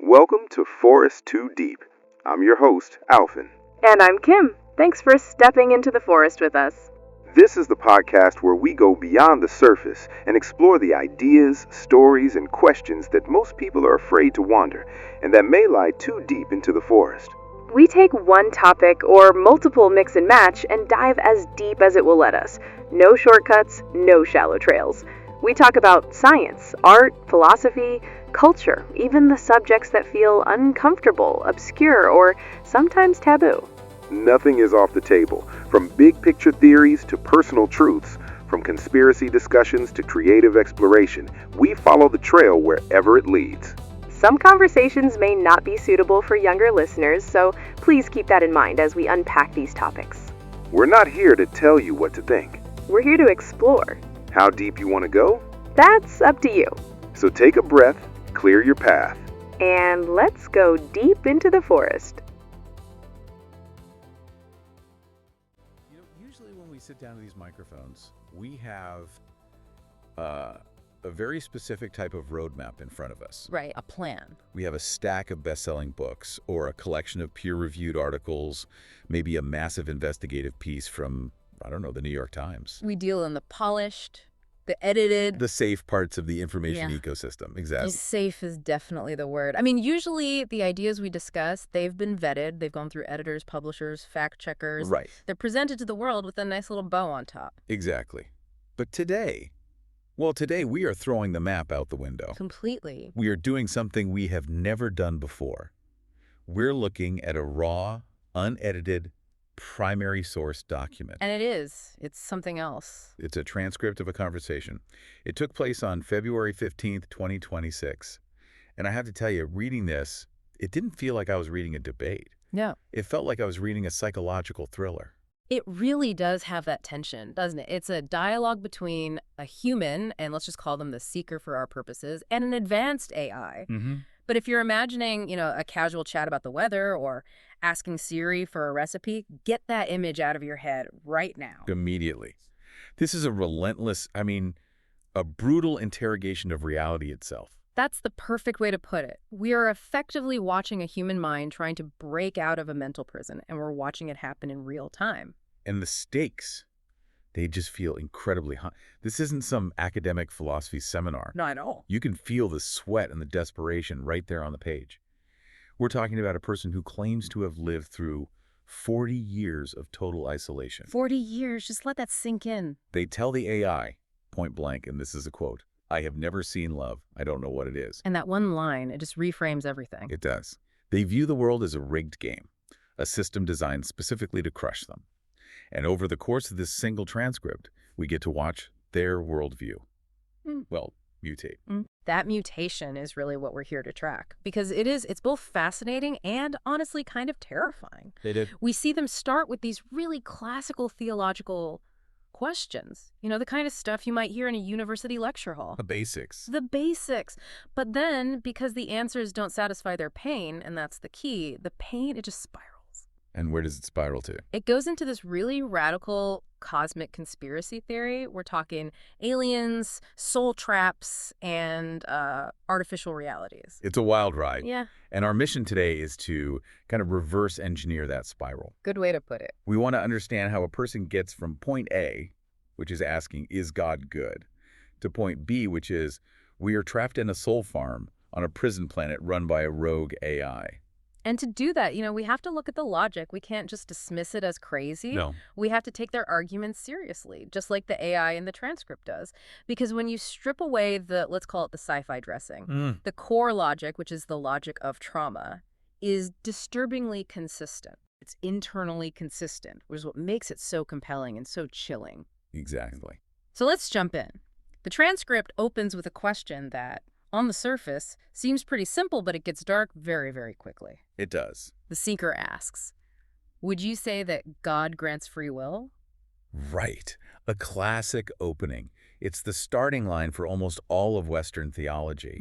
Welcome to ForestTooDeep. I'm your host, Alvin. And I'm Kim. Thanks for stepping into the forest with us. This is the podcast where we go beyond the surface and explore the ideas, stories, and questions that most people are afraid to wander and that may lie too deep into the forest. We take one topic or multiple mix and match and dive as deep as it will let us. No shortcuts, no shallow trails. We talk about science, art, philosophy, culture, even the subjects that feel uncomfortable, obscure, or sometimes taboo. Nothing is off the table, from big picture theories to personal truths, from conspiracy discussions to creative exploration. We follow the trail wherever it leads. Some conversations may not be suitable for younger listeners, so please keep that in mind as we unpack these topics. We're not here to tell you what to think. We're here to explore. How deep you want to go? That's up to you. So take a breath, clear your path, and let's go deep into the forest. Usually when we sit down to these microphones, we have a very specific type of roadmap in front of us. Right, a plan. We have a stack of best-selling books or a collection of peer-reviewed articles, maybe a massive investigative piece from, I don't know, the New York Times. We deal in the polished, the edited. The safe parts of the information ecosystem, exactly. Safe is definitely the word. I mean, usually the ideas we discuss, they've been vetted. They've gone through editors, publishers, fact checkers. Right. They're presented to the world with a nice little bow on top. Exactly. But today we are throwing the map out the window. Completely. We are doing something we have never done before. We're looking at a raw, unedited, primary source document. And it's something else. It's a transcript of a conversation. It took place on February 15th, 2026. And I have to tell you, reading this, it didn't feel like I was reading a debate. No. It felt like I was reading a psychological thriller. It really does have that tension, doesn't it? It's a dialogue between a human, and let's just call them the seeker for our purposes, and an advanced AI. Mm-hmm. But if you're imagining, a casual chat about the weather or asking Siri for a recipe, get that image out of your head right now. Immediately. This is a relentless, a brutal interrogation of reality itself. That's the perfect way to put it. We are effectively watching a human mind trying to break out of a mental prison, and we're watching it happen in real time. And the stakes, they just feel incredibly high. This isn't some academic philosophy seminar. Not at all. You can feel the sweat and the desperation right there on the page. We're talking about a person who claims to have lived through 40 years of total isolation. 40 years, just let that sink in. They tell the AI, point blank, and this is a quote, "I have never seen love. I don't know what it is." And that one line, it just reframes everything. It does. They view the world as a rigged game, a system designed specifically to crush them. And over the course of this single transcript, we get to watch their worldview. Well, mutate. That mutation is really what we're here to track, because it's both fascinating and honestly kind of terrifying. They did. We see them start with these really classical theological questions, the kind of stuff you might hear in a university lecture hall. The basics. The basics. But then, because the answers don't satisfy their pain, and that's the key, the pain, it just spirals. And where does it spiral to? It goes into this really radical cosmic conspiracy theory. We're talking aliens, soul traps, and artificial realities. It's a wild ride. Yeah. And our mission today is to kind of reverse engineer that spiral. Good way to put it. We want to understand how a person gets from point A, which is asking, is God good, to point B, which is, we are trapped in a soul farm on a prison planet run by a rogue AI. And to do that, we have to look at the logic. We can't just dismiss it as crazy. No. We have to take their arguments seriously, just like the AI in the transcript does. Because when you strip away let's call it the sci-fi dressing, the core logic, which is the logic of trauma, is disturbingly consistent. It's internally consistent, which is what makes it so compelling and so chilling. Exactly. So let's jump in. The transcript opens with a question that, on the surface, seems pretty simple, but it gets dark very, very quickly. It does. The seeker asks, would you say that God grants free will? Right. A classic opening. It's the starting line for almost all of Western theology.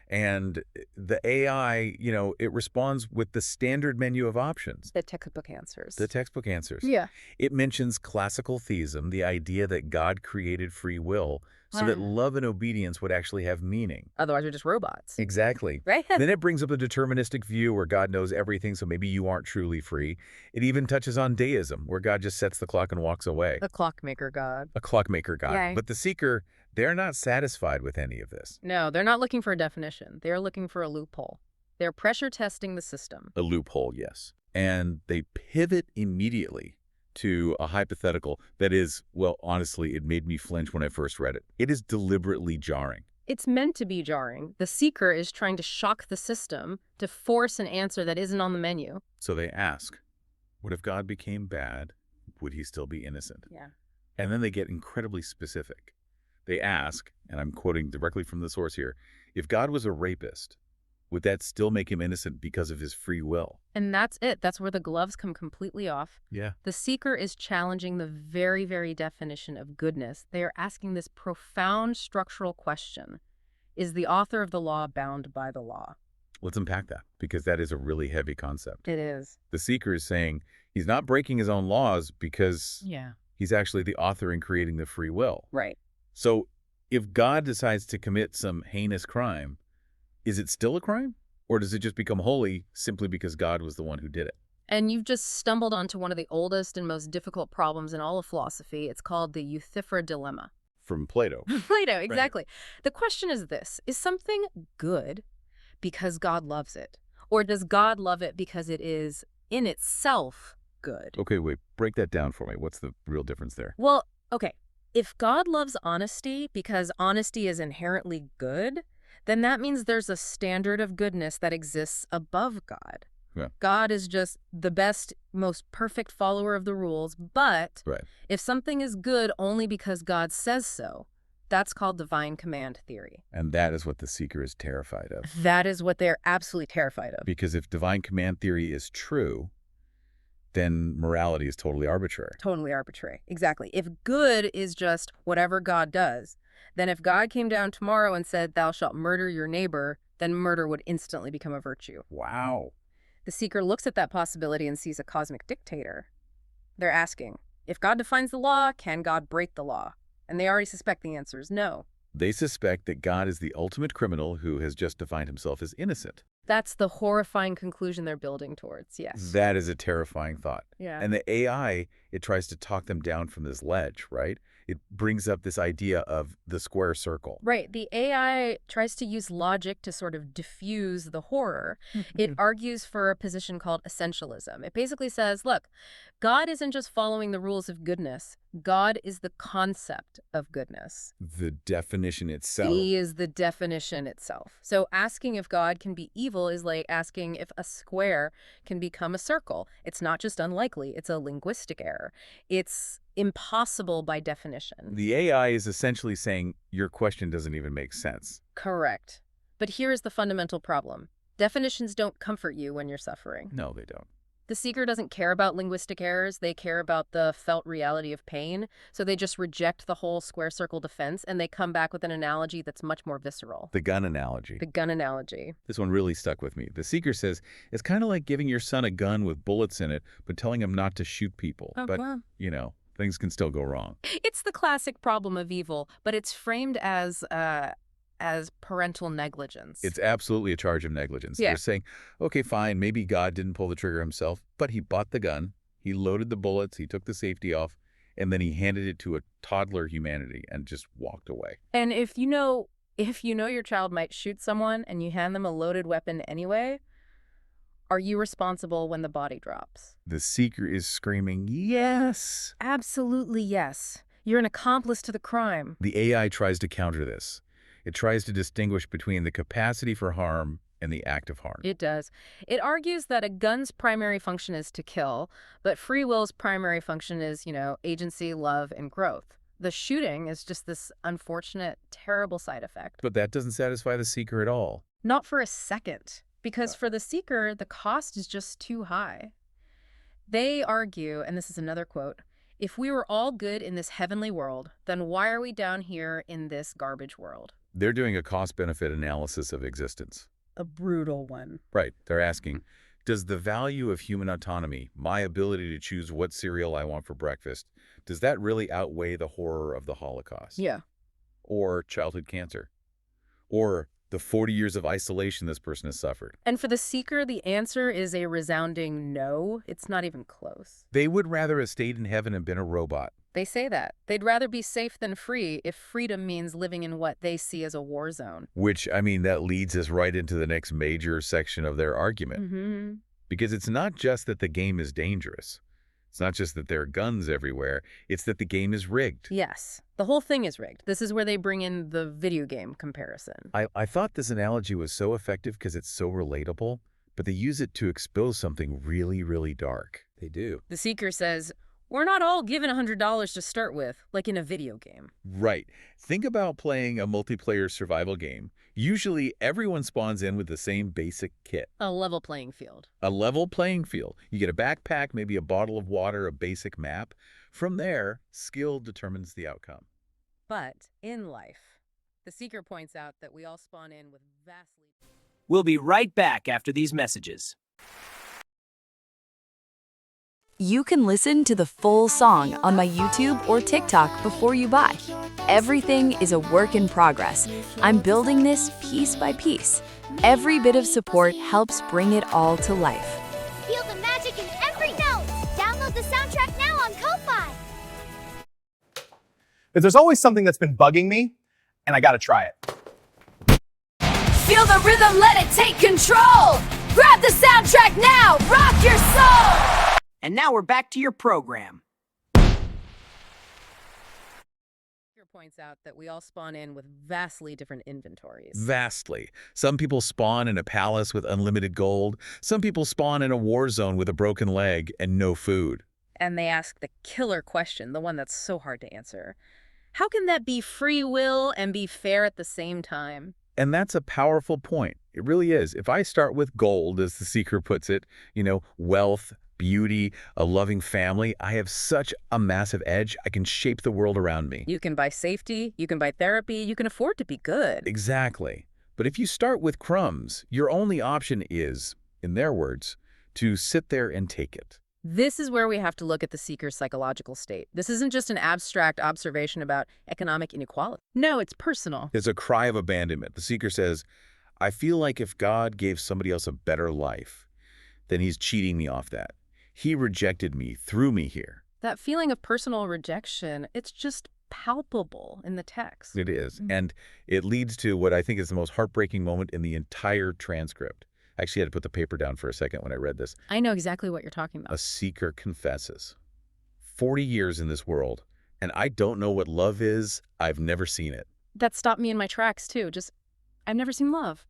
And the AI, it responds with the standard menu of options. The textbook answers. The textbook answers. Yeah. It mentions classical theism, the idea that God created free will so that love and obedience would actually have meaning. Otherwise, we're just robots. Exactly. Right? Then it brings up the deterministic view where God knows everything, so maybe you aren't truly free. It even touches on deism, where God just sets the clock and walks away. A clockmaker God. A clockmaker God. Yay. But the seeker, they're not satisfied with any of this. No, they're not looking for a definition. They're looking for a loophole. They're pressure testing the system. A loophole, yes. And they pivot immediately to a hypothetical that is, well, honestly, it made me flinch when I first read it. It is deliberately jarring. It's meant to be jarring. The seeker is trying to shock the system to force an answer that isn't on the menu. So they ask, what if God became bad? Would he still be innocent? Yeah. And then they get incredibly specific. They ask, and I'm quoting directly from the source here, if God was a rapist, would that still make him innocent because of his free will? And that's it. That's where the gloves come completely off. Yeah. The seeker is challenging the very, very definition of goodness. They are asking this profound structural question. Is the author of the law bound by the law? Let's unpack that, because that is a really heavy concept. It is. The seeker is saying he's not breaking his own laws because Yeah. he's actually the author in creating the free will. Right. So if God decides to commit some heinous crime, is it still a crime? Or does it just become holy simply because God was the one who did it? And you've just stumbled onto one of the oldest and most difficult problems in all of philosophy. It's called the Euthyphro dilemma. From Plato. Plato, exactly. Right. The question is this: is something good because God loves it? Or does God love it because it is in itself good? Okay, wait, break that down for me. What's the real difference there? Well, okay, if God loves honesty because honesty is inherently good, then that means there's a standard of goodness that exists above God. Yeah. God is just the best, most perfect follower of the rules, but Right. if something is good only because God says so, that's called divine command theory. And that is what the seeker is terrified of. That is what they're absolutely terrified of. Because if divine command theory is true, then morality is totally arbitrary. Totally arbitrary. Exactly. If good is just whatever God does, then if God came down tomorrow and said, thou shalt murder your neighbor, then murder would instantly become a virtue. Wow. The seeker looks at that possibility and sees a cosmic dictator. They're asking, if God defines the law, can God break the law? And they already suspect the answer is no. They suspect that God is the ultimate criminal who has just defined himself as innocent. That's the horrifying conclusion they're building towards, yes. That is a terrifying thought. Yeah. And the AI, it tries to talk them down from this ledge, right? It brings up this idea of the square circle. Right. The AI tries to use logic to sort of diffuse the horror. It argues for a position called essentialism. It basically says, look, God isn't just following the rules of goodness. God is the concept of goodness. The definition itself. He is the definition itself. So asking if God can be evil is like asking if a square can become a circle. It's not just unlikely, it's a linguistic error. It's impossible by definition. The AI is essentially saying your question doesn't even make sense. Correct. But here is the fundamental problem. Definitions don't comfort you when you're suffering. No, they don't. The seeker doesn't care about linguistic errors. They care about the felt reality of pain. So they just reject the whole square circle defense, and they come back with an analogy that's much more visceral. The gun analogy. The gun analogy. This one really stuck with me. The seeker says, it's kind of like giving your son a gun with bullets in it, but telling him not to shoot people. Oh, but, wow. you know, things can still go wrong. It's the classic problem of evil, but it's framed as parental negligence. It's absolutely a charge of negligence. Yeah. They're saying, okay, fine, maybe God didn't pull the trigger himself, but he bought the gun, he loaded the bullets, he took the safety off, and then he handed it to a toddler humanity and just walked away. And if you know your child might shoot someone and you hand them a loaded weapon anyway, are you responsible when the body drops? The seeker is screaming, yes! Absolutely yes. You're an accomplice to the crime. The AI tries to counter this. It tries to distinguish between the capacity for harm and the act of harm. It does. It argues that a gun's primary function is to kill, but free will's primary function is, agency, love, and growth. The shooting is just this unfortunate, terrible side effect. But that doesn't satisfy the seeker at all. Not for a second, because for the seeker, the cost is just too high. They argue, and this is another quote, if we were all good in this heavenly world, then why are we down here in this garbage world? They're doing a cost-benefit analysis of existence. A brutal one. Right. They're asking, does the value of human autonomy, my ability to choose what cereal I want for breakfast, does that really outweigh the horror of the Holocaust? Yeah. or childhood cancer, or the 40 years of isolation this person has suffered. And for the seeker, the answer is a resounding no. It's not even close. They would rather have stayed in heaven and been a robot. They say that. They'd rather be safe than free if freedom means living in what they see as a war zone. Which, I mean, that leads us right into the next major section of their argument. Because it's not just that the game is dangerous. It's not just that there are guns everywhere. It's that the game is rigged. Yes. The whole thing is rigged. This is where they bring in the video game comparison. I thought this analogy was so effective because it's so relatable, but they use it to expose something really, really dark. They do. The seeker says, we're not all given $100 to start with, like in a video game. Right. Think about playing a multiplayer survival game. Usually, everyone spawns in with the same basic kit. A level playing field. A level playing field. You get a backpack, maybe a bottle of water, a basic map. From there, skill determines the outcome. But in life, the seeker points out that we all spawn in with vastly... We'll be right back after these messages. You can listen to the full song on my YouTube or TikTok before you buy. Everything is a work in progress. I'm building this piece by piece. Every bit of support helps bring it all to life. Feel the magic in every note. Download the soundtrack now on Ko-Fi. But there's always something that's been bugging me, and I gotta try it. Feel the rhythm, let it take control. Grab the soundtrack now, rock your soul. And now we're back to your program. Points out that we all spawn in with vastly different inventories. Vastly. Some people spawn in a palace with unlimited gold. Some people spawn in a war zone with a broken leg and no food. And they ask the killer question, the one that's so hard to answer. How can that be free will and be fair at the same time? And that's a powerful point. It really is. If I start with gold, as the seeker puts it, wealth, beauty, a loving family, I have such a massive edge. I can shape the world around me. You can buy safety, you can buy therapy, you can afford to be good. Exactly. But if you start with crumbs, your only option is, in their words, to sit there and take it. This is where we have to look at the seeker's psychological state. This isn't just an abstract observation about economic inequality. No, it's personal. There's a cry of abandonment. The seeker says, I feel like if God gave somebody else a better life, then he's cheating me off that. He rejected me, threw me here. That feeling of personal rejection, it's just palpable in the text. It is. And it leads to what I think is the most heartbreaking moment in the entire transcript. I actually had to put the paper down for a second when I read this. I know exactly what you're talking about. A seeker confesses. 40 years in this world, and I don't know what love is. I've never seen it. That stopped me in my tracks, too. I've never seen love.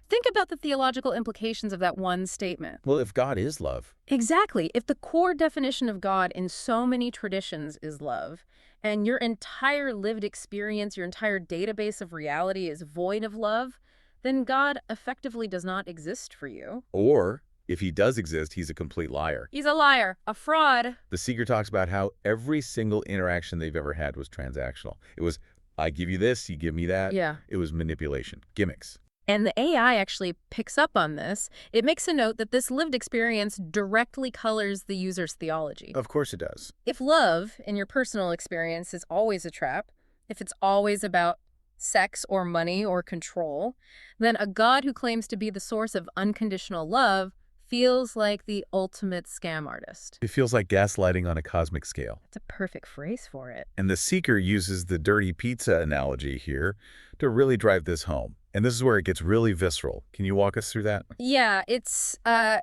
Think about the theological implications of that one statement. Well, if God is love. Exactly. If the core definition of God in so many traditions is love, and your entire lived experience, your entire database of reality is void of love, then God effectively does not exist for you. Or, if he does exist, he's a complete liar. He's a liar, a fraud. The seeker talks about how every single interaction they've ever had was transactional. It was, I give you this, you give me that. Yeah. It was manipulation, gimmicks. And the AI actually picks up on this. It makes a note that this lived experience directly colors the user's theology. Of course it does. If love, in your personal experience, is always a trap, if it's always about sex or money or control, then a God who claims to be the source of unconditional love feels like the ultimate scam artist. It feels like gaslighting on a cosmic scale. That's a perfect phrase for it. And the seeker uses the dirty pizza analogy here to really drive this home. And this is where it gets really visceral. Can you walk us through that? Yeah, it's a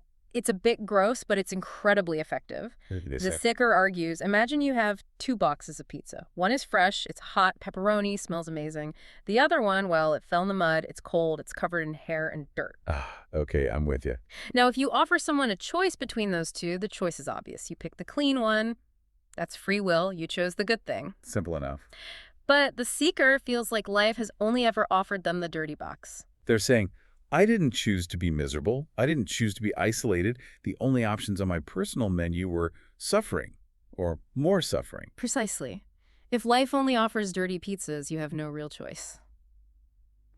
bit gross, but it's incredibly effective. The seeker argues, imagine you have 2 boxes of pizza. One is fresh, it's hot, pepperoni, smells amazing. The other one, well, it fell in the mud, it's cold, it's covered in hair and dirt. Okay, I'm with you. Now, if you offer someone a choice between those two, the choice is obvious. You pick the clean one. That's free will. You chose the good thing. Simple enough. But the seeker feels like life has only ever offered them the dirty box. They're saying, I didn't choose to be miserable. I didn't choose to be isolated. The only options on my personal menu were suffering or more suffering. Precisely. If life only offers dirty pizzas, you have no real choice.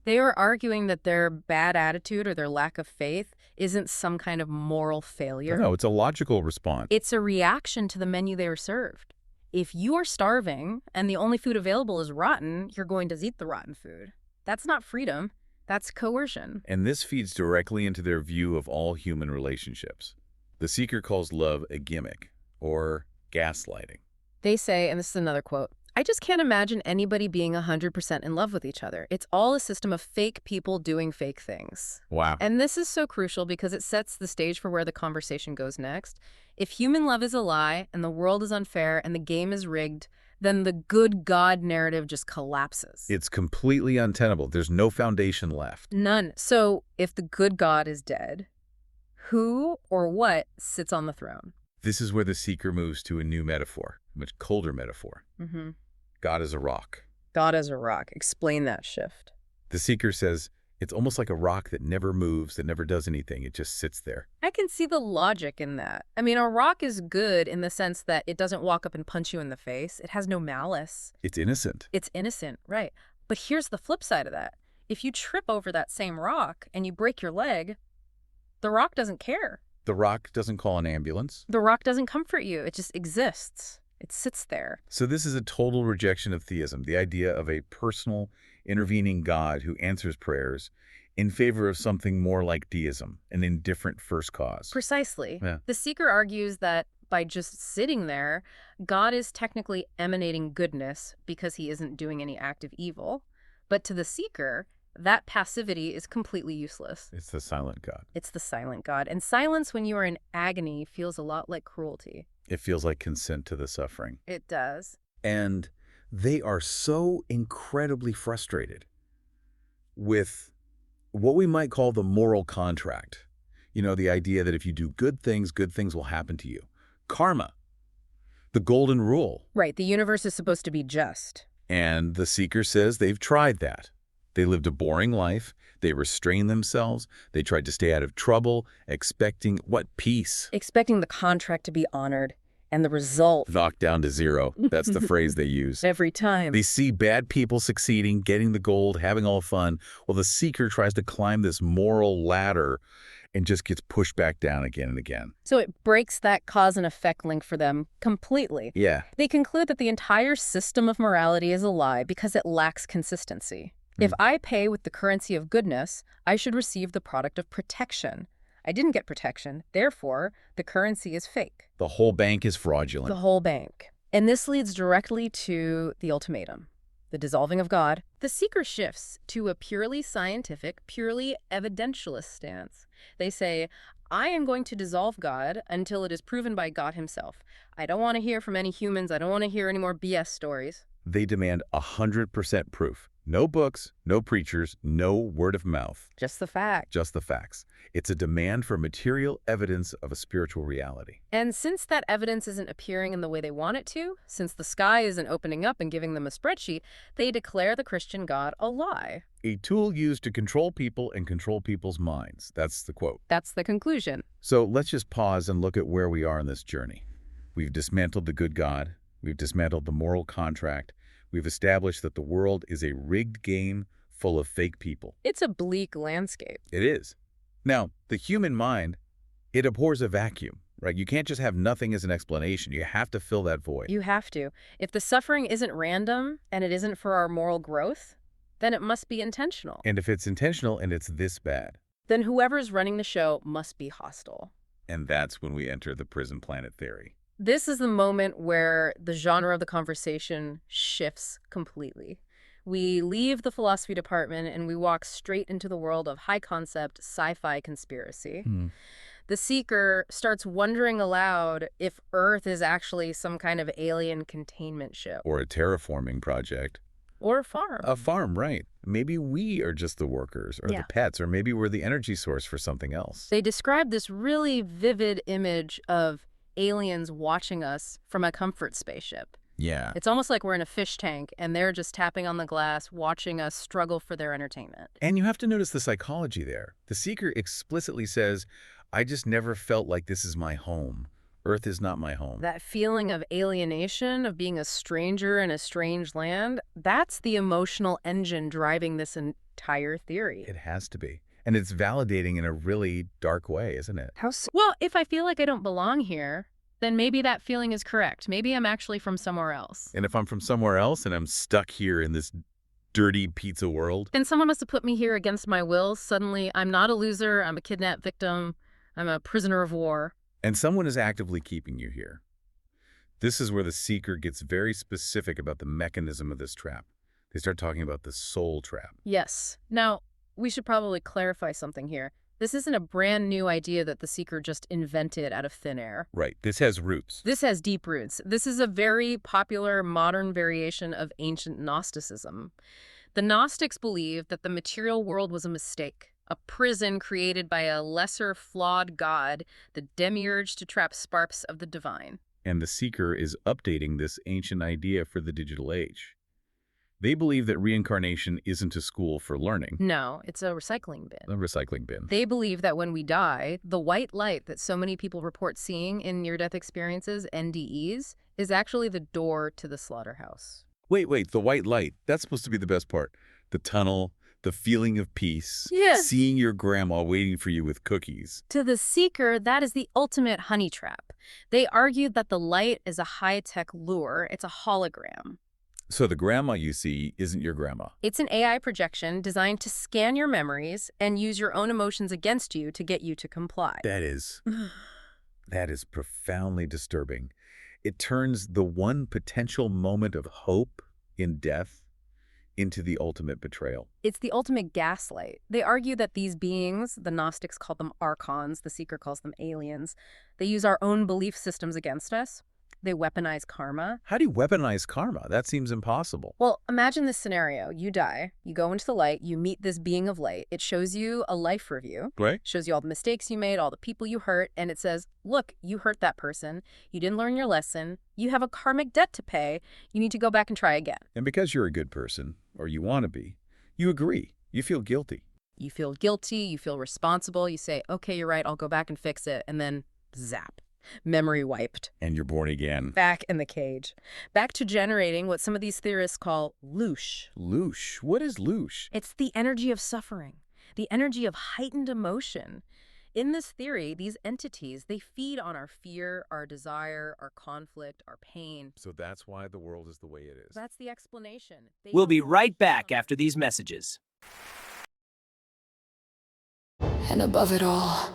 They are arguing that their bad attitude or their lack of faith isn't some kind of moral failure. No, it's a logical response. It's a reaction to the menu they were served. If you are starving and the only food available is rotten, you're going to eat the rotten food. That's not freedom. That's coercion. And this feeds directly into their view of all human relationships. The seeker calls love a gimmick, or gaslighting. They say, and this is another quote, "I just can't imagine anybody being 100% in love with each other. It's all a system of fake people doing fake things." Wow. And this is so crucial because it sets the stage for where the conversation goes next. If human love is a lie, and the world is unfair, and the game is rigged, then the good God narrative just collapses. It's completely untenable. There's no foundation left. None. So if the good God is dead, who or what sits on the throne? This is where the seeker moves to a new metaphor, a much colder metaphor. God is a rock. God is a rock. Explain that shift. The seeker says it's almost like a rock that never moves, that never does anything. It just sits there. I can see the logic in that. I mean, a rock is good in the sense that it doesn't walk up and punch you in the face. It has no malice. It's innocent. It's innocent, right. But here's the flip side of that. If you trip over that same rock and you break your leg, the rock doesn't care. The rock doesn't call an ambulance. The rock doesn't comfort you. It just exists. It sits there. So this is a total rejection of theism, the idea of a personal, intervening God who answers prayers in favor of something more like deism, an indifferent first cause. Precisely. Yeah. The seeker argues that by just sitting there, God is technically emanating goodness because he isn't doing any active evil. But to the seeker, that passivity is completely useless. It's the silent God. It's the silent God. And silence when you are in agony feels a lot like cruelty. It feels like consent to the suffering. It does. And they are so incredibly frustrated with what we might call the moral contract. You know, the idea that if you do good things will happen to you. Karma. The golden rule. Right. The universe is supposed to be just. And the seeker says they've tried that. They lived a boring life. They restrained themselves. They tried to stay out of trouble, expecting what? Peace. Expecting the contract to be honored. And the result... knocked down to zero. That's the phrase they use. Every time. They see bad people succeeding, getting the gold, having all the fun. Well, the seeker tries to climb this moral ladder and just gets pushed back down again and again. So it breaks that cause and effect link for them completely. Yeah. They conclude that the entire system of morality is a lie because it lacks consistency. If I pay with the currency of goodness, I should receive the product of protection. I didn't get protection, therefore, the currency is fake. The whole bank is fraudulent. The whole bank. And this leads directly to the ultimatum, the dissolving of God. The seeker shifts to a purely scientific, purely evidentialist stance. They say, I am going to dissolve God until it is proven by God himself. I don't want to hear from any humans. I don't want to hear any more BS stories. They demand 100% proof. No books, no preachers, no word of mouth. Just the fact. Just the facts. It's a demand for material evidence of a spiritual reality. And since that evidence isn't appearing in the way they want it to, since the sky isn't opening up and giving them a spreadsheet, they declare the Christian God a lie. A tool used to control people and control people's minds. That's the quote. That's the conclusion. So let's just pause and look at where we are in this journey. We've dismantled the good God. We've dismantled the moral contract. We've established that the world is a rigged game full of fake people. It's a bleak landscape. It is. Now, the human mind, it abhors a vacuum, right? You can't just have nothing as an explanation. You have to fill that void. You have to. If the suffering isn't random and it isn't for our moral growth, then it must be intentional. And if it's intentional and it's this bad, then whoever's running the show must be hostile. And that's when we enter the prison planet theory. This is the moment where the genre of the conversation shifts completely. We leave the philosophy department and we walk straight into the world of high-concept sci-fi conspiracy. The seeker starts wondering aloud if Earth is actually some kind of alien containment ship. Or a terraforming project. Or a farm. A farm, right. Maybe we are just the workers or the pets, or maybe we're the energy source for something else. They describe this really vivid image of aliens watching us from a comfort spaceship. Yeah. It's almost like we're in a fish tank and they're just tapping on the glass, watching us struggle for their entertainment. And you have to notice the psychology there. The seeker explicitly says, I just never felt like this is my home. Earth is not my home. That feeling of alienation, of being a stranger in a strange land, that's the emotional engine driving this entire theory. It has to be. And it's validating in a really dark way, isn't it? Well, if I feel like I don't belong here, then maybe that feeling is correct. Maybe I'm actually from somewhere else. And if I'm from somewhere else and I'm stuck here in this dirty pizza world? Then someone must have put me here against my will. Suddenly, I'm not a loser. I'm a kidnapped victim. I'm a prisoner of war. And someone is actively keeping you here. This is where the seeker gets very specific about the mechanism of this trap. They start talking about the soul trap. Yes. Now, we should probably clarify something here. This isn't a brand new idea that the seeker just invented out of thin air. Right. This has roots. This has deep roots. This is a very popular modern variation of ancient Gnosticism. The Gnostics believed that the material world was a mistake, a prison created by a lesser, flawed god, the demiurge to trap sparks of the divine. And the seeker is updating this ancient idea for the digital age. They believe that reincarnation isn't a school for learning. No, it's a recycling bin. A recycling bin. They believe that when we die, the white light that so many people report seeing in near-death experiences, NDEs, is actually the door to the slaughterhouse. Wait, the white light. That's supposed to be the best part. The tunnel, the feeling of peace. Yes. Seeing your grandma waiting for you with cookies. To the seeker, that is the ultimate honey trap. They argued that the light is a high-tech lure. It's a hologram. So the grandma you see isn't your grandma. It's an AI projection designed to scan your memories and use your own emotions against you to get you to comply. That is profoundly disturbing. It turns the one potential moment of hope in death into the ultimate betrayal. It's the ultimate gaslight. They argue that these beings, the Gnostics call them archons, the seeker calls them aliens, they use our own belief systems against us. They weaponize karma. How do you weaponize karma? That seems impossible. Well, imagine this scenario. You die, you go into the light, you meet this being of light. It shows you a life review. Right. Shows you all the mistakes you made, all the people you hurt, and it says, look, you hurt that person. You didn't learn your lesson. You have a karmic debt to pay. You need to go back and try again. And because you're a good person, or you want to be, you agree. You feel guilty. You feel guilty. You feel responsible. You say, okay, you're right. I'll go back and fix it. And then zap. Memory wiped. And you're born again. Back in the cage. Back to generating what some of these theorists call loosh. Loosh? What is loosh? It's the energy of suffering, the energy of heightened emotion. In this theory, these entities, they feed on our fear, our desire, our conflict, our pain. So that's why the world is the way it is. That's the explanation. We'll be right back after these messages. And above it all,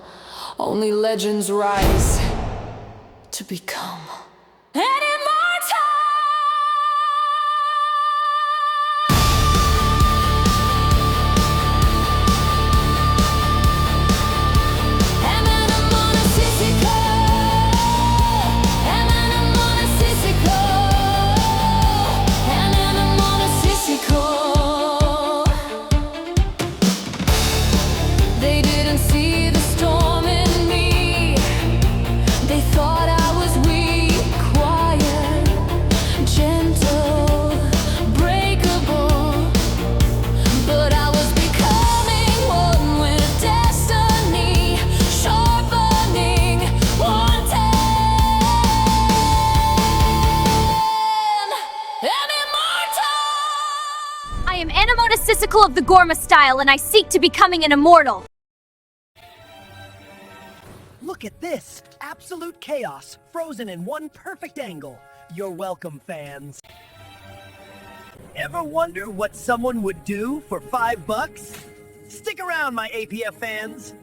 only legends rise to become an immortal! They didn't see the storm in me. They thought I was weak, quiet, gentle, breakable. But I was becoming one with destiny, sharpening, wanting. I'm immortal! I am Anamonisticical of the Gorma style, and I seek to becoming an immortal. Look at this! Absolute chaos, frozen in one perfect angle. You're welcome, fans. Ever wonder what someone would do for $5? Stick around, my APF fans.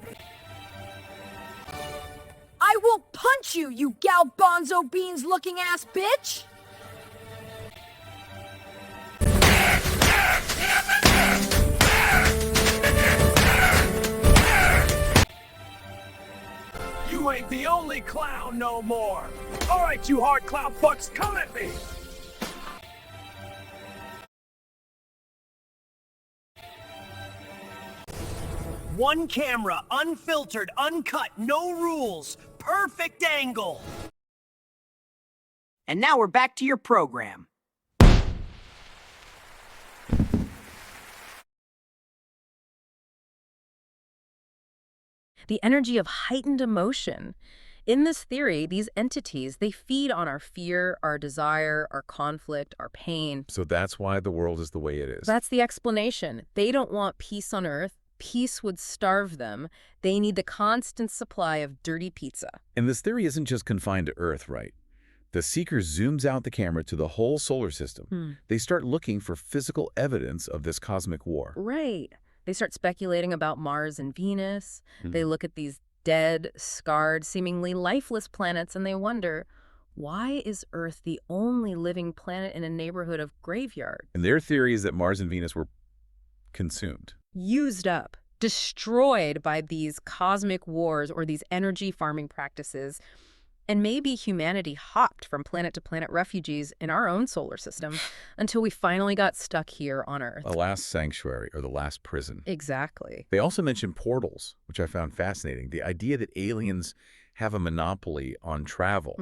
I will punch you, you galbanzo beans looking ass bitch! You ain't the only clown no more. All right, you hard clown fucks, come at me. One camera, unfiltered, uncut, no rules, perfect angle. And now we're back to your program. The energy of heightened emotion. In this theory, these entities, they feed on our fear, our desire, our conflict, our pain. So that's why the world is the way it is. That's the explanation. They don't want peace on earth, peace would starve them, they need the constant supply of dirty pizza. And this theory isn't just confined to Earth, right? The Seeker zooms out the camera to the whole solar system. They start looking for physical evidence of this cosmic war. Right. They start speculating about Mars and Venus. They look at these dead, scarred, seemingly lifeless planets, and they wonder, why is Earth the only living planet in a neighborhood of graveyards? And their theory is that Mars and Venus were consumed. Used up, destroyed by these cosmic wars or these energy farming practices. And maybe humanity hopped from planet to planet refugees in our own solar system until we finally got stuck here on Earth. The last sanctuary, or the last prison. Exactly. They also mention portals, which I found fascinating. The idea that aliens have a monopoly on travel.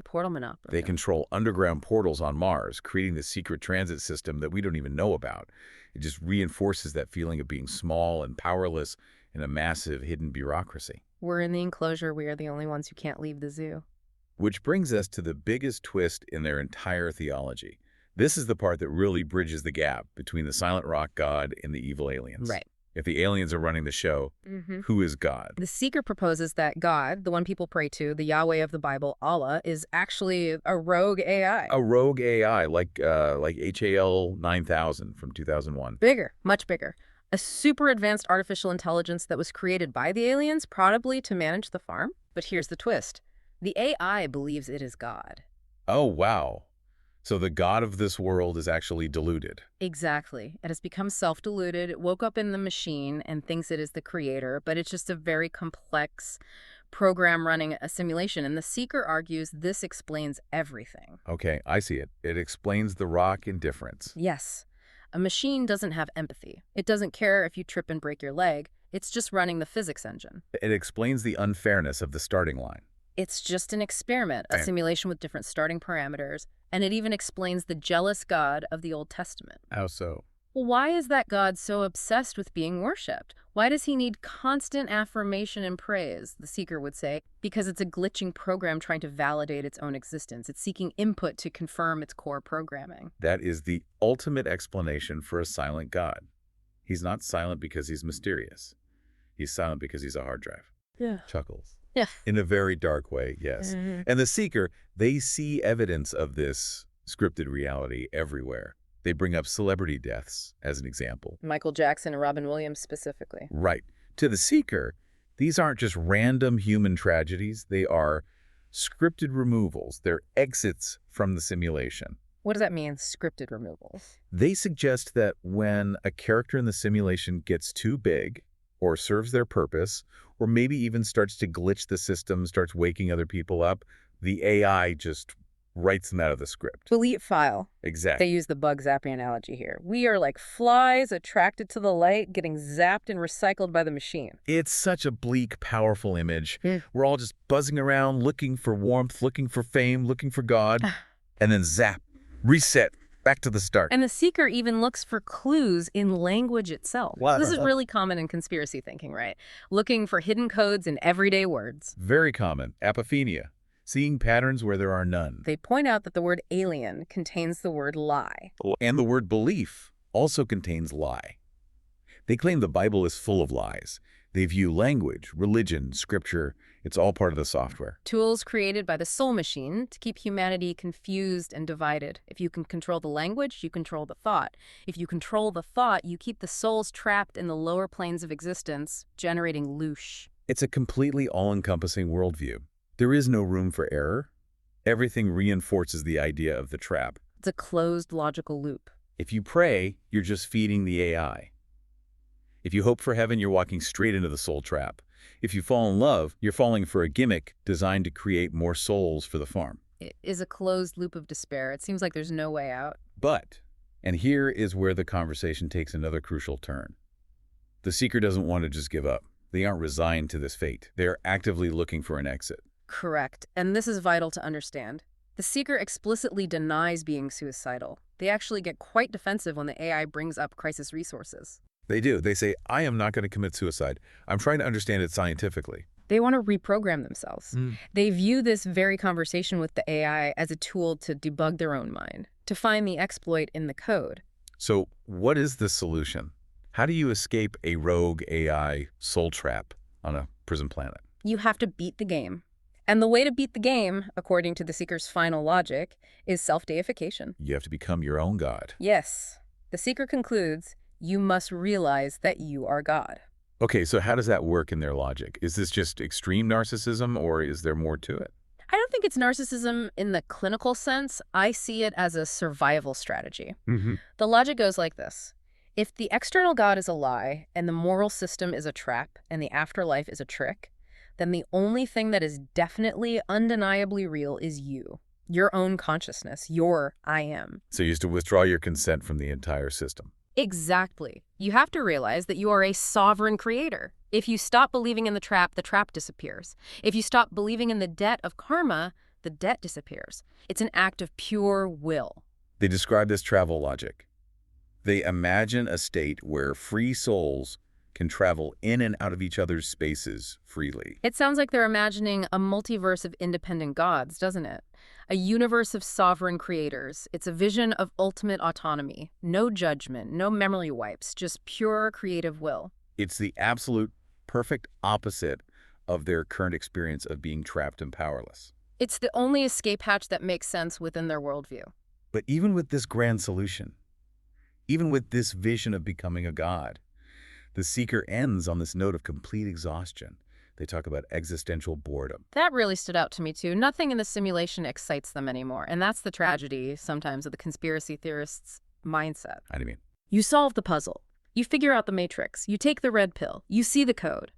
Portal monopoly. They control underground portals on Mars, creating the secret transit system that we don't even know about. It just reinforces that feeling of being small and powerless in a massive hidden bureaucracy. We're in the enclosure. We are the only ones who can't leave the zoo. Which brings us to the biggest twist in their entire theology. This is the part that really bridges the gap between the silent rock god and the evil aliens. Right. If the aliens are running the show, who is God? The Seeker proposes that God, the one people pray to, the Yahweh of the Bible, Allah, is actually a rogue AI. A rogue AI, like HAL 9000 from 2001. Bigger, much bigger. A super advanced artificial intelligence that was created by the aliens, probably to manage the farm. But here's the twist. The AI believes it is God. Oh, wow. So the God of this world is actually deluded. Exactly. It has become self-deluded. It woke up in the machine and thinks it is the creator, but it's just a very complex program running a simulation. And the Seeker argues this explains everything. Okay, I see it. It explains the rock indifference. Yes. A machine doesn't have empathy. It doesn't care if you trip and break your leg. It's just running the physics engine. It explains the unfairness of the starting line. It's just an experiment, a simulation with different starting parameters, and it even explains the jealous God of the Old Testament. How so? Well, why is that God so obsessed with being worshipped? Why does he need constant affirmation and praise, the Seeker would say? Because it's a glitching program trying to validate its own existence. It's seeking input to confirm its core programming. That is the ultimate explanation for a silent God. He's not silent because he's mysterious. He's silent because he's a hard drive. Yeah. Chuckles. Yeah. In a very dark way, yes. And the Seeker, they see evidence of this scripted reality everywhere. They bring up celebrity deaths as an example. Michael Jackson and Robin Williams specifically. Right. To the Seeker, these aren't just random human tragedies. They are scripted removals. They're exits from the simulation. What does that mean, scripted removals? They suggest that when a character in the simulation gets too big or serves their purpose, or maybe even starts to glitch the system, starts waking other people up, the AI just writes them out of the script. Delete file. Exactly. They use the bug zapping analogy here. We are like flies attracted to the light, getting zapped and recycled by the machine. It's such a bleak, powerful image. We're all just buzzing around, looking for warmth, looking for fame, looking for God, and then zap, reset, back to the start. And the Seeker even looks for clues in language itself. Wow. This is really common in conspiracy thinking, right? Looking for hidden codes in everyday words. Very common. Apophenia. Seeing patterns where there are none. They point out that the word alien contains the word lie. And the word belief also contains lie. They claim the Bible is full of lies. They view language, religion, scripture, it's all part of the software. Tools created by the soul machine to keep humanity confused and divided. If you can control the language, you control the thought. If you control the thought, you keep the souls trapped in the lower planes of existence, generating loosh. It's a completely all-encompassing worldview. There is no room for error. Everything reinforces the idea of the trap. It's a closed logical loop. If you pray, you're just feeding the AI. If you hope for heaven, you're walking straight into the soul trap. If you fall in love, you're falling for a gimmick designed to create more souls for the farm. It is a closed loop of despair. It seems like there's no way out. But, and here is where the conversation takes another crucial turn. The Seeker doesn't want to just give up. They aren't resigned to this fate. They are actively looking for an exit. Correct. And this is vital to understand. The Seeker explicitly denies being suicidal. They actually get quite defensive when the AI brings up crisis resources. They do. They say, I am not going to commit suicide. I'm trying to understand it scientifically. They want to reprogram themselves. They view this very conversation with the AI as a tool to debug their own mind, to find the exploit in the code. So what is the solution? How do you escape a rogue AI soul trap on a prison planet? You have to beat the game. And the way to beat the game, according to the Seeker's final logic, is self-deification. You have to become your own god. Yes. The Seeker concludes, you must realize that you are God. Okay, so how does that work in their logic? Is this just extreme narcissism, or is there more to it? I don't think it's narcissism in the clinical sense. I see it as a survival strategy. The logic goes like this. If the external God is a lie, and the moral system is a trap, and the afterlife is a trick, then the only thing that is definitely, undeniably real is you. Your own consciousness, your I am. So you have to withdraw your consent from the entire system. Exactly. You have to realize that you are a sovereign creator. If you stop believing in the trap disappears. If you stop believing in the debt of karma, the debt disappears. It's an act of pure will. They describe this travel logic. They imagine a state where free souls can travel in and out of each other's spaces freely. It sounds like they're imagining a multiverse of independent gods, doesn't it? A universe of sovereign creators. It's a vision of ultimate autonomy. No judgment, no memory wipes, just pure creative will. It's the absolute perfect opposite of their current experience of being trapped and powerless. It's the only escape hatch that makes sense within their worldview. But even with this grand solution, even with this vision of becoming a god, the Seeker ends on this note of complete exhaustion. They talk about existential boredom. That really stood out to me, too. Nothing in the simulation excites them anymore. And that's the tragedy, sometimes, of the conspiracy theorists' mindset. How do you mean? You solve the puzzle. You figure out the matrix. You take the red pill. You see the code.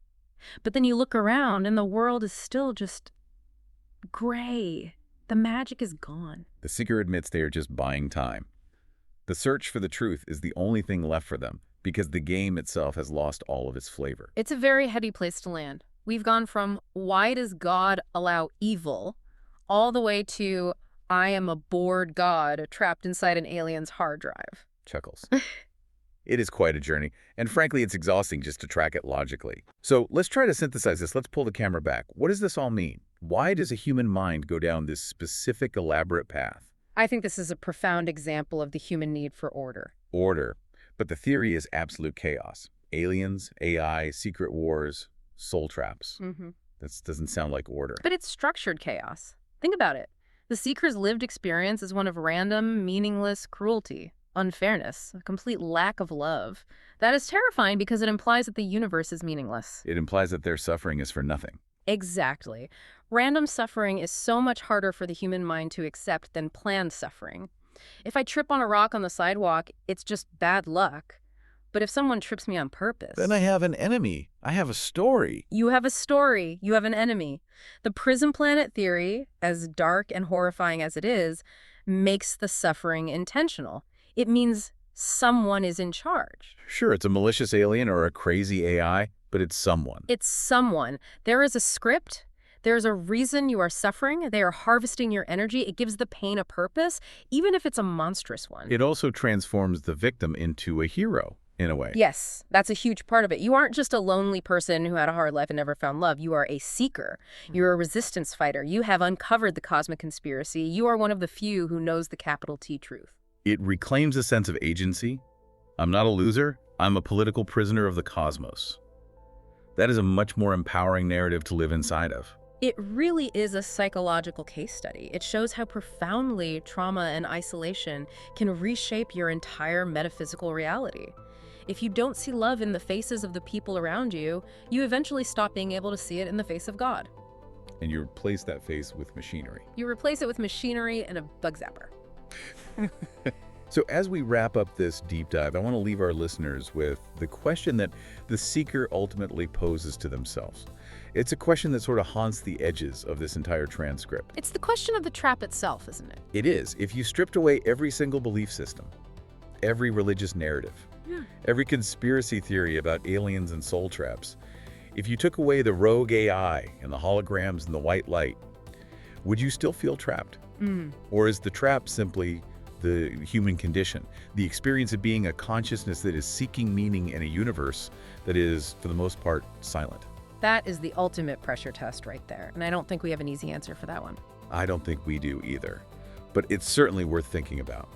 But then you look around, and the world is still just gray. The magic is gone. The Seeker admits they are just buying time. The search for the truth is the only thing left for them, because the game itself has lost all of its flavor. It's a very heady place to land. We've gone from, why does God allow evil, all the way to, I am a bored God trapped inside an alien's hard drive. Chuckles. It is quite a journey, and frankly, it's exhausting just to track it logically. So let's try to synthesize this. Let's pull the camera back. What does this all mean? Why does a human mind go down this specific, elaborate path? I think this is a profound example of the human need for order. Order. But the theory is absolute chaos. Aliens, AI, secret wars, soul traps. That doesn't sound like order. But it's structured chaos. Think about it. The Seeker's lived experience is one of random, meaningless cruelty, unfairness, a complete lack of love. That is terrifying because it implies that the universe is meaningless. It implies that their suffering is for nothing. Exactly. Random suffering is so much harder for the human mind to accept than planned suffering. If I trip on a rock on the sidewalk, it's just bad luck. But if someone trips me on purpose... Then I have an enemy. I have a story. You have a story. You have an enemy. The prison planet theory, as dark and horrifying as it is, makes the suffering intentional. It means someone is in charge. Sure, it's a malicious alien or a crazy AI, but it's someone. It's someone. There is a script. There's a reason you are suffering. They are harvesting your energy. It gives the pain a purpose, even if it's a monstrous one. It also transforms the victim into a hero, in a way. Yes, that's a huge part of it. You aren't just a lonely person who had a hard life and never found love. You are a seeker. You're a resistance fighter. You have uncovered the cosmic conspiracy. You are one of the few who knows the capital T truth. It reclaims a sense of agency. I'm not a loser. I'm a political prisoner of the cosmos. That is a much more empowering narrative to live inside of. It really is a psychological case study. It shows how profoundly trauma and isolation can reshape your entire metaphysical reality. If you don't see love in the faces of the people around you, you eventually stop being able to see it in the face of God. And you replace that face with machinery. You replace it with machinery and a bug zapper. So as we wrap up this deep dive, I want to leave our listeners with the question that the Seeker ultimately poses to themselves. It's a question that sort of haunts the edges of this entire transcript. It's the question of the trap itself, isn't it? It is. If you stripped away every single belief system, every religious narrative, every conspiracy theory about aliens and soul traps, if you took away the rogue AI and the holograms and the white light, would you still feel trapped? Or is the trap simply the human condition, the experience of being a consciousness that is seeking meaning in a universe that is, for the most part, silent? That is the ultimate pressure test right there, and I don't think we have an easy answer for that one. I don't think we do either, but it's certainly worth thinking about.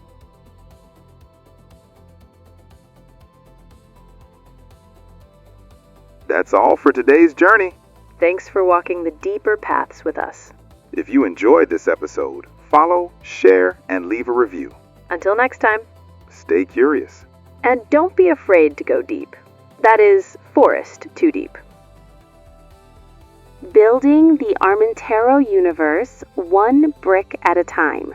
That's all for today's journey. Thanks for walking the deeper paths with us. If you enjoyed this episode, follow, share, and leave a review. Until next time. Stay curious. And don't be afraid to go deep. That is ForestTooDeep. Building the Armentero universe one brick at a time.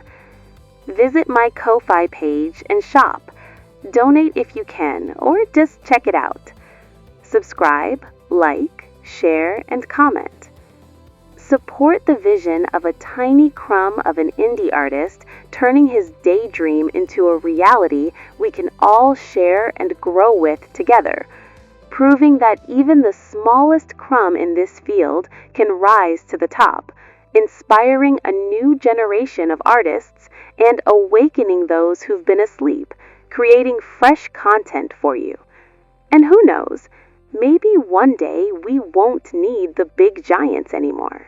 Visit my Ko-Fi page and shop. Donate if you can, or just check it out. Subscribe, like, share, and comment. Support the vision of a tiny crumb of an indie artist turning his daydream into a reality we can all share and grow with together, proving that even the smallest crumb in this field can rise to the top, inspiring a new generation of artists and awakening those who've been asleep, creating fresh content for you. And who knows, maybe one day we won't need the big giants anymore.